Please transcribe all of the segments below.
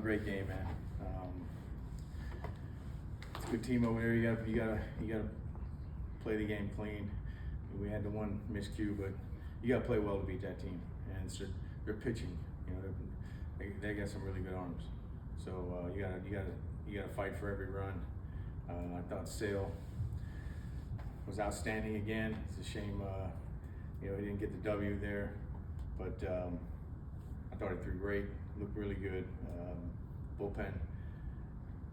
a great game, man. It's a good team over there. You gotta play the game clean. We had the one miscue, but you gotta play well to beat that team. And it's they're pitching. You know, they got some really good arms. So you gotta fight for every run. I thought Sale was outstanding again. It's a shame, you know, he didn't get the W there, but I thought he threw great. Looked really good. Bullpen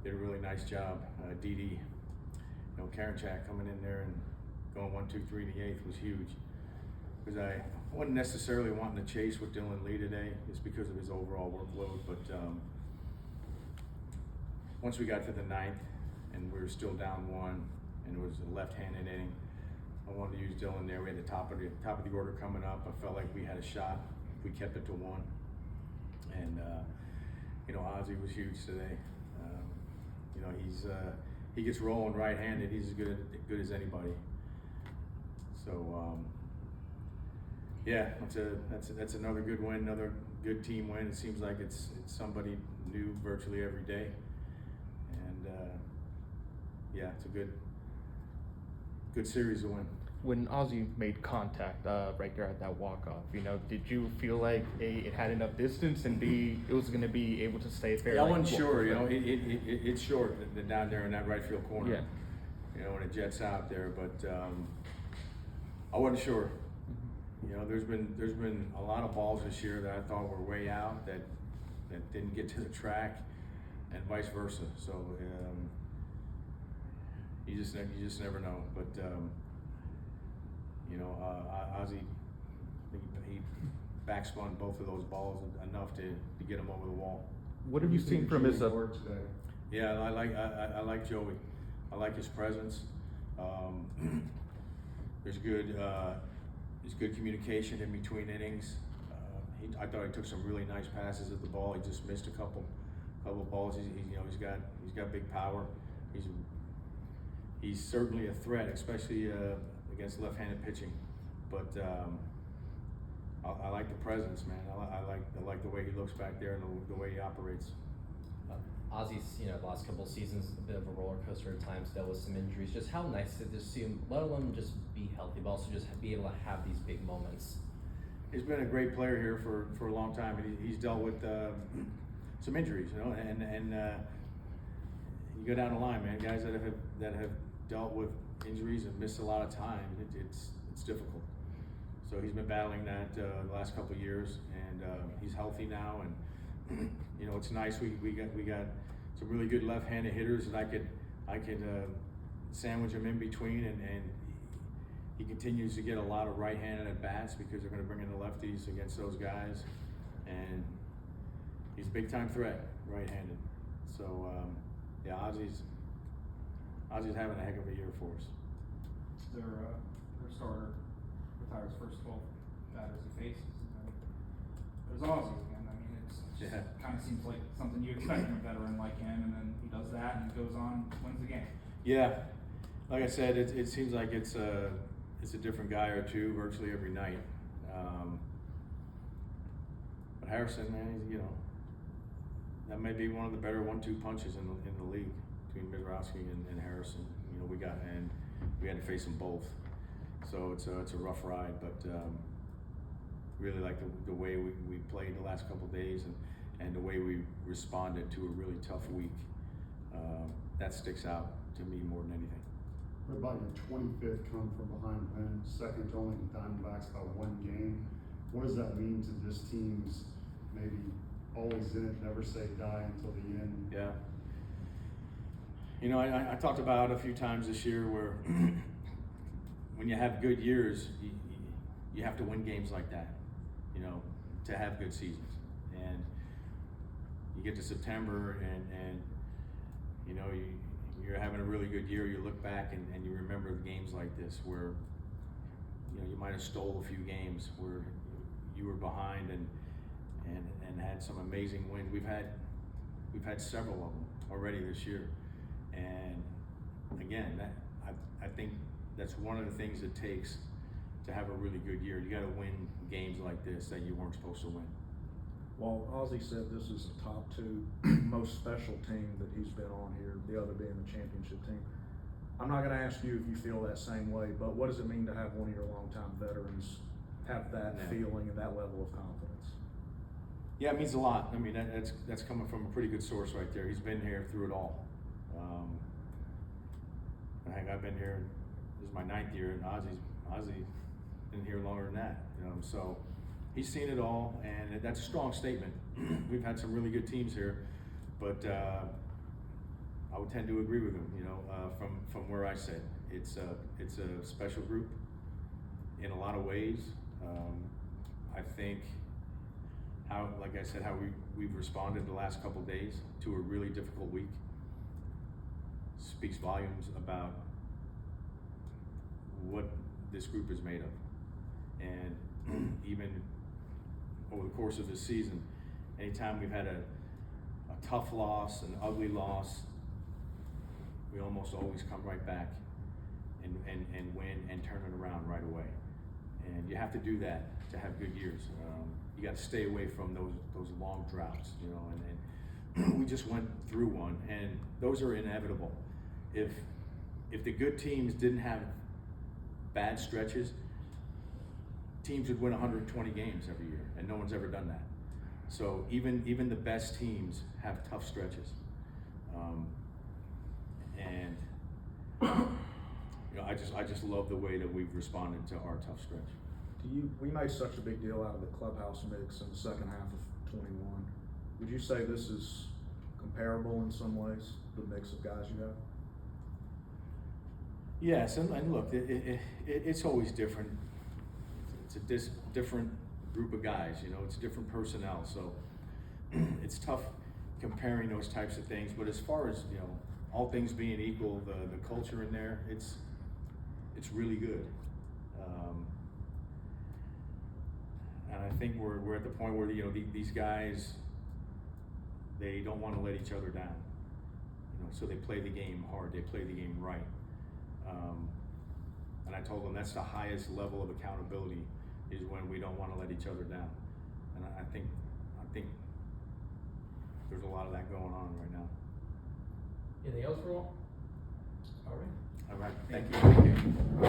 did a really nice job. Didi, you know, Karinchak coming in there and going 1, 2, 3 in the 8th was huge. Because I wasn't necessarily wanting to chase with Dylan Lee today, just because of his overall workload. But once we got to the 9th and we were still down 1, and it was a left-handed inning, I wanted to use Dylan there. We had the top of the order coming up. I felt like we had a shot if we kept it to 1. And you know, Ozzie was huge today. You know, he gets rolling right-handed. He's as good as anybody. So yeah, that's another good win, another good team win. It seems like it's somebody new virtually every day, and yeah, it's a good series to win. When Ozzie made contact right there at that walk-off, you know, did you feel like A, it had enough distance, and B, it was going to be able to stay fair? Yeah, I wasn't sure. You know, it's short down there in that right field corner. Yeah. You know, and it jets out there, but I wasn't sure. You know, there's been a lot of balls this year that I thought were way out that didn't get to the track, and vice versa. So you just never know. But you know, Ozzie, he backspun both of those balls enough to get him over the wall. What have you seen from his work today? Yeah, I like Joey. I like his presence. There's good communication in between innings. I thought he took some really nice passes at the ball. He just missed a couple balls. He's got big power. He's certainly a threat, especially against left-handed pitching. But I like the presence, man. I like the way he looks back there and the way he operates. Ozzie's, you know, last couple of seasons, a bit of a roller coaster at times, dealt with some injuries. Just how nice to just see him, let alone just be healthy, but also just be able to have these big moments. He's been a great player here for a long time, and he's dealt with some injuries, you know, and you go down the line, man. Guys that have dealt with injuries and missed a lot of time, it's difficult. So he's been battling that the last couple of years, and he's healthy now, and you know, it's nice. We got some really good left-handed hitters that I could sandwich him in between, and he continues to get a lot of right-handed at bats because they're going to bring in the lefties against those guys, and he's a big-time threat right-handed. So yeah, Ozzie's having a heck of a year for us. Their starter retires first 12 batters he faces. There's Ozzie again. I mean, it kind of seems like something you expect from a veteran like him, and then he does that and goes on, wins the game. Yeah, like I said, it seems like it's a different guy or two virtually every night. But Harrison, man, you know, that may be one of the better 1-2 punches in the league between Mizrowski and Harrison. You know, we had to face them both, so it's a rough ride. But really like the way we played the last couple of days and the way we responded to a really tough week. That sticks out to me more than anything. What about your 25th come from behind win, second only to Diamondbacks by 1 game? What does that mean to this team's maybe always in it, never say die until the end? Yeah. You know, I talked about a few times this year where when you have good years, you have to win games like that, you know, to have good seasons. And you get to September and you know, you're having a really good year. You look back and you remember games like this where, you know, you might have stole a few games where you were behind and had some amazing wins. We've had several of them already this year. And again, I think that's one of the things it takes to have a really good year. You got to win games like this that you weren't supposed to win. Well, Ozzie said this is a top 2 most special team that he's been on here, the other being the championship team. I'm not gonna ask you if you feel that same way, but what does it mean to have one of your longtime veterans have that Yeah. feeling and that level of confidence? Yeah, it means a lot. I mean, that's coming from a pretty good source right there. He's been here through it all. Heck, I've been here, this is my 9th year, and Ozzy's been here longer than that. So he's seen it all, and that's a strong statement. We've had some really good teams here, but I would tend to agree with him. From where I sit, it's a special group in a lot of ways. I think how we've responded the last couple days to a really difficult week speaks volumes about what this group is made of. And even over the course of this season, anytime we've had a tough loss, an ugly loss, we almost always come right back and win and turn it around right away. And you have to do that to have good years. You got to stay away from those long droughts, and we just went through one, and those are inevitable. If the good teams didn't have bad stretches, teams would win 120 games every year, and no one's ever done that. So even the best teams have tough stretches, and I just love the way that we've responded to our tough stretch. We made such a big deal out of the clubhouse mix in the second half of 21. Would you say this is comparable in some ways, the mix of guys you have? Yes, and look, it's always different. It's a different group of guys, it's different personnel, so it's tough comparing those types of things. But as far as, all things being equal, the culture in there, it's really good. And I think we're at the point where, these guys, they don't want to let each other down. So they play the game hard, they play the game right. And I told them that's the highest level of accountability, is when we don't want to let each other down. And I think there's a lot of that going on right now. Anything else for all? All right. All right, thank you.